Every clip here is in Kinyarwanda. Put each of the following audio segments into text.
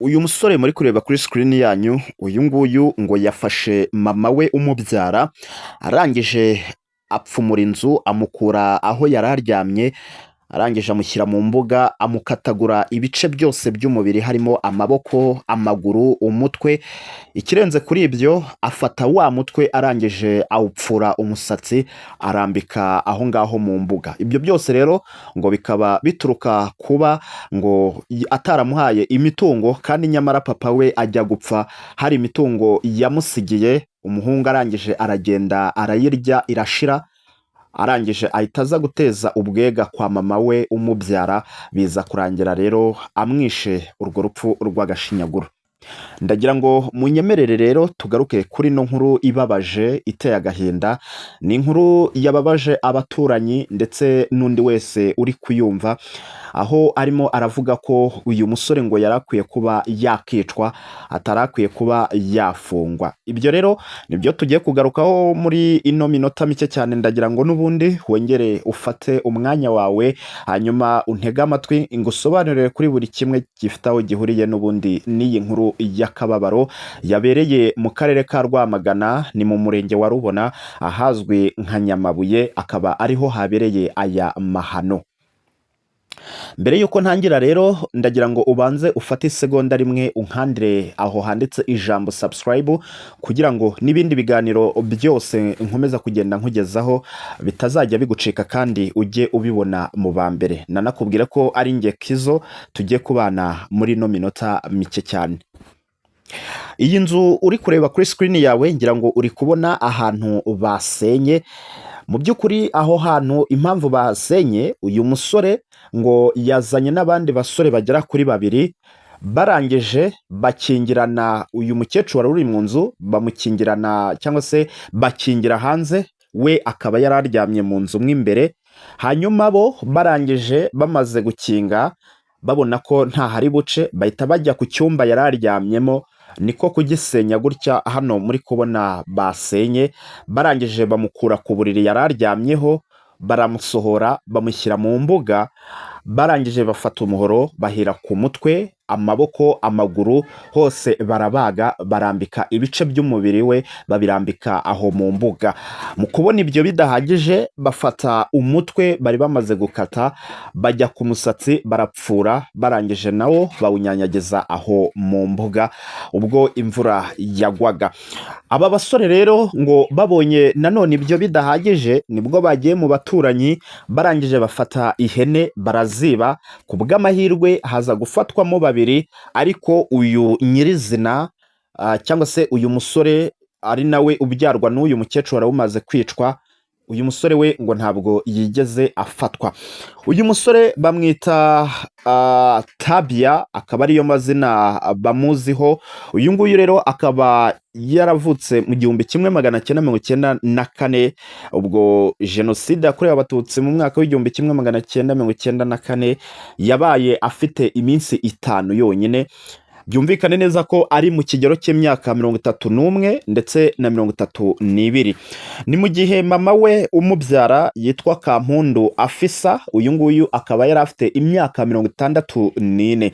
Uyu musore muri kureba kuri screen yanyu, uyu nguyu ngo yafashe mama we umubyara, arangije apfumura inzu, amukura aho yari aryamye, arangije amushyira mu mbuga, amukatagura ibice byose by'umubiri harimo amaboko, amaguru, umutwe, ikirenze kuri ibyo afata wa mutwe arangije awupfura umusatsi, arambika aho ngaho mu mbuga. Ibyo byose rero ngo bikaba bituruka kuba ngo ataramuhaye imitungo, kandi nyamara papa we ajya gupfa hari imitungo yamusigiye. Umuhungu arangije aragenda arayirya irashira, arangije ahita aza guteza ubwega kwa mama we umubyara, biza kurangira rero amwishe urwo rupfu rw'agashinyaguro. Ndagira ngo munyemerere rero tugaruke kuri no nkuru ibabaje iteye agahinda. Ni inkuru yababaje abaturanyi ndetse n'undi wese uri kuyumva, aho arimo aravuga ko uyu musore ngo yarakwiye kuba yakicwa, atarakwiye kuba yafungwa. Ibyo rero nibyo tugiye kugarukaho muri ino minota mike cyane. Ndagira ngo n'ubundi wongere ufate umwanya wawe, hanyuma untege amatwi ngusobanurire kuri buri kimwe gifite aho gihuriye n'ubundi n'iyi nkuru y'akababaro yabereye mu karere ka Rwamagana, ni mu murenge wa Rubona ahazwi nka Nyamabuye, akaba ariho habereye aya mahano. Mbere yuko ntangira rero ndagira ngo ubanze ufate isegonda rimwe unkandire aho handitse ijambo subscribe, kugira ngo n'ibindi biganiro byose nkomeza kugenda nkugezaho bitazajya bigucika kandi ujye ubibona mu ba mbere. Nanakubwira ko ari nge Kizo tugiye kubana muri no minota mike cyane. Iyi nzu uri kureba kuri screen yawe, ngira ngo uri kubona ahantu basenye. Mu by'ukuri aho hantu impamvu basenye, uyu musore ngo yazanye n'abandi basore bagera kuri babiri, barangije bakingirana uyu mukecuru wari uri mu nzu, bamukingirana cyangwa se bakingira hanze, we akaba yari aryamye mu nzu mo imbere. Hanyuma bo barangije bamaze gukinga, babona ko nta hari buce, bahita bajya ku cyumba yari aryamyemo, niko kugisenya gutya. Hano muri kubona basenye, barangije bamukura ku buriri yari aryamyeho, baramusohora bamushyira mu mbuga, barangije bafata umuhoro bahera ku mutwe, amaboko, amaguru, hose barabaga, barambika ibice by'umubiri we babirambika aho mu mbuga. Mu kubona ibyo bidahagije, bafata umutwe bari bamaze gukata, bajya ku musatsi barapfura, barangije nawo bawunyanyagiza aho mu mbuga ubwo imvura yagwaga. Aba basore rero ngo babonye nanone ibyo bidahagije, nibwo bagiye mu baturanyi, barangije bafata ihene baraziba. Ku bw'amahirwe haza gufatwamo babiri, ariko uyu nyirizina cyangwa se uyu musore ari nawe ubyarwa n'uyu mukecuru wari umaze kwicwa, uyu musore we ngo ntabwo yigeze afatwa. Uyu musore bamwita Tabia, akaba ariyo mazina bamuziho. Uyu nguyu rero akaba yaravutse mu 1994, ubwo jenoside yakorewe abatutsi mu mwaka w'1994 yabaye afite iminsi 5 yonyine. Byumvikane neza ko ari mu kigero cy'imyaka 31 ndetse na 32. Ni mu gihe mama we umubyara yitwa Kampundu Afisa, uyu nguyu akaba yari afite imyaka 64.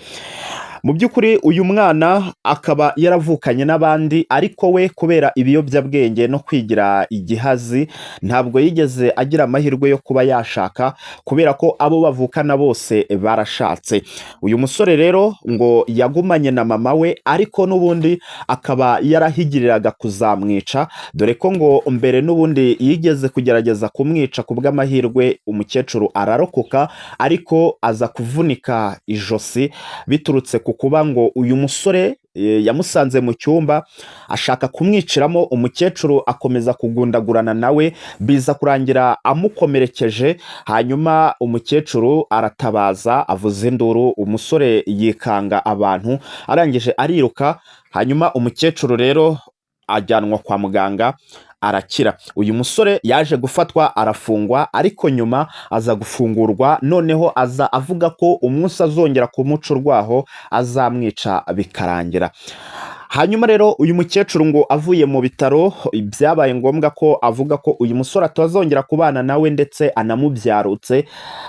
Mu by'ukuri uyu mwana akaba yaravukanye n'abandi, ariko we kubera ibiyobyabwenge no kwigira igihazi ntabwo yigeze agira amahirwe yo kuba yashaka, kubera ko abo bavukana bose barashatse. Uyu musore rero ngo yagumanye na mama we, ariko n'ubundi akaba yarahigiriraga kuzamwica, dore ko ngo mbere n'ubundi yigeze kugerageza kumwica. Ku bw'amahirwe umukecuru ararokoka, ariko aza kuvunika ijosi biturutse ku kuba ngo uyu musore yamusanze mu cyumba ashaka kumwiciramo. Umukecuru akomeza kugundagurana nawe, biza kurangira amukomerekeje. Hanyuma umukecuru aratabaza, avuza induru, umusore yikanga abantu, arangije ariruka. Hanyuma umukecuru rero ajyanwa kwa muganga, arakira. Uyu musore yaje gufatwa arafungwa, ariko nyuma aza gufungurwa, noneho aza avuga ko umunsi azongera kumuca urwaho azamwica bikarangira. hanyuma rero uyu mukecuru ngo avuye mu bitaro byabaye ngombwa ko avuga ko uyu musore atazongera kubana nawe ndetse anamubyarutse.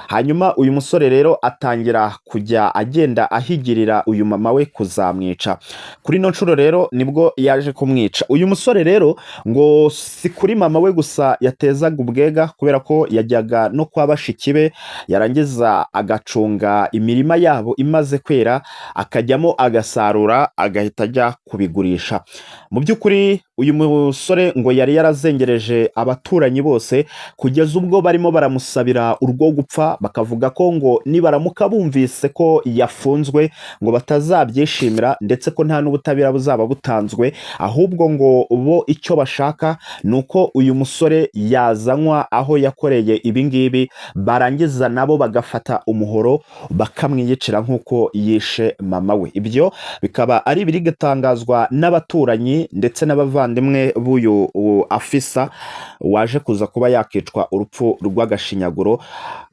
Hanyuma uyu musore rero atangira kujya agenda ahigirira uyu mama we kuzamwica. Kuri ino nshuro rero nibwo yaje kumwica. Uyu musore rero ngo si kuri mama we gusa yatezaga ubwega, kubera ko yajyaga no kwa bashiki be, yarangiza agacunga imirima yabo imaze kwera, akajyamo agasarura agahita ajya kubigurisha. Mu by'ukuri uyu musore ngo yari yarazengereje abaturanyi bose, kugeza ubwo barimo baramusabira urwo gupfa, bakavuga ko ngo nibaramuka bumvise ko yafunzwe ngo batazabyishimira, ndetse ko nta n'ubutabera buzaba butanzwe, ahubwo ngo bo icyo bashaka ni uko uyu musore yazanywa aho yakoreye ibi ngibi, barangiza nabo bagafata umuhoro bakamwiyicira nk'uko yishe mama we. Ibyo bikaba ari ibiri gutangazwa n'abaturanyi ndetse n'abavandimwe b'uyu afisa waje kuza kuba yakicwa urupfu rw'agashinyaguro.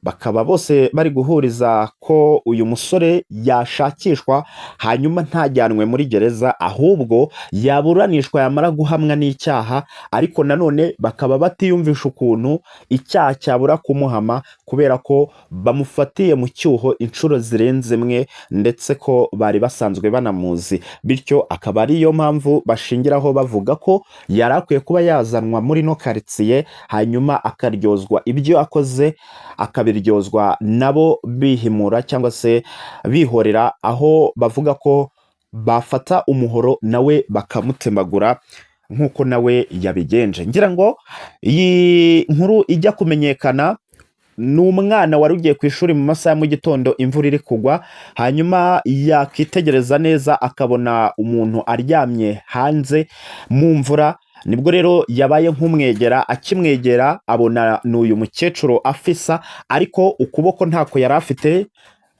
Bakaba bose bari guhuriza ko uyu musore yashakishwa, hanyuma ntajyanwe muri gereza, ahubwo yaburanishwa yamara guhamwa n'icyaha. Ariko nanone bakaba batiyumvisha ukuntu icyaha cyabura kumuhama, kubera ko bamufatiye mu cyuho inshuro zirenze imwe, ndetse ko bari basanzwe banamuzi. Bityo akaba ariyo mpamvu bashingiraho bavuga ko yari akwiye kuba yazanwa muri no karitsiye, hanyuma akaryozwa ibyo akoze, akabiryozwa nabo bihimura cyangwa se bihorera, aho bavuga ko bafata umuhoro nawe bakamutemagura nk'uko nawe yabigenje. Ngira ngo iyi nkuru ijya kumenyekana, ni umwana wari ugiye ku ishuri mu masaha ya mu gitondo, imvura iri kugwa, hanyuma yakitegereza neza akabona umuntu aryamye hanze mu mvura. Nibwo rero yabaye nk'umwegera, akimwegera abona n'uyu mukecuru afisa, ariko ukuboko ntako yari afite,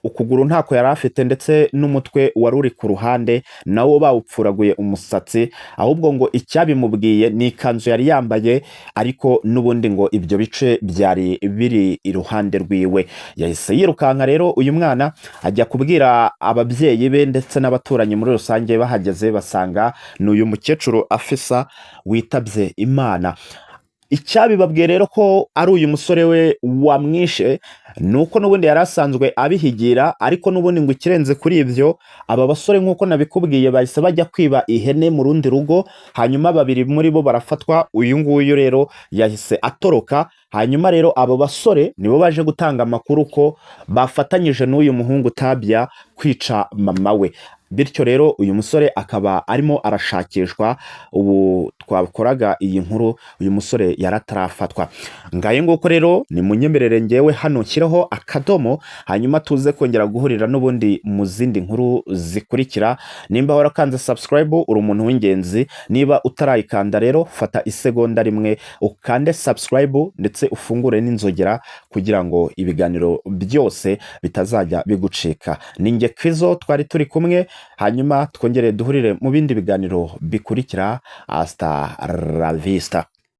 ukuguru ntako yari afite, ndetse n'umutwe wari uri ku ruhande nawo bawupfuraguye umusatsi, ahubwo ngo icyabimubwiye ni ikanzu yari yambaye, ariko n'ubundi ngo ibyo bice byari biri iruhande rwiwe. Yahise yirukanka rero uyu mwana ajya kubwira ababyeyi be ndetse n'abaturanyi muri rusange. Bahageze basanga n'uyu mukecuru afisa witabye Imana. Icyabibabwiye rero ko ari uyu musore we wamwishe, nuko n'ubundi yari asanzwe abihigira, ariko n'ubundi ngo ikirenze kuri ibyo, aba basore nk'uko nabikubwiye bahise bajya kwiba ihene mu rundi rugo, hanyuma babiri muri bo barafatwa. Uyu nguyu rero yahise atoroka. Hanyuma rero abo basore nibo baje gutanga amakuru ko bafatanyije n'uyu muhungu Tabia kwica mama we. Bityo rero uyu musore akaba arimo arashakishwa. Ubu twakoraga iyi nkuru uyu musore yaratarafatwa. Ngaye nguko rero ni munyemerere ngewe hano nshyiraho akadomo, hanyuma tuze kongera guhurira n'ubundi mu zindi nkuru zikurikira. Nimba warakanze subscribe uri umuntu w'ingenzi, niba utarayikanda rero fata isegonda rimwe ukande subscribe, ndetse ufungure n'inzogera kugira ngo ibiganiro byose bitazajya bigucika. Ninjye Kwizo twari turi kumwe, hanyuma twongere duhurire mu bindi biganiro bikurikira. Hasta la vista.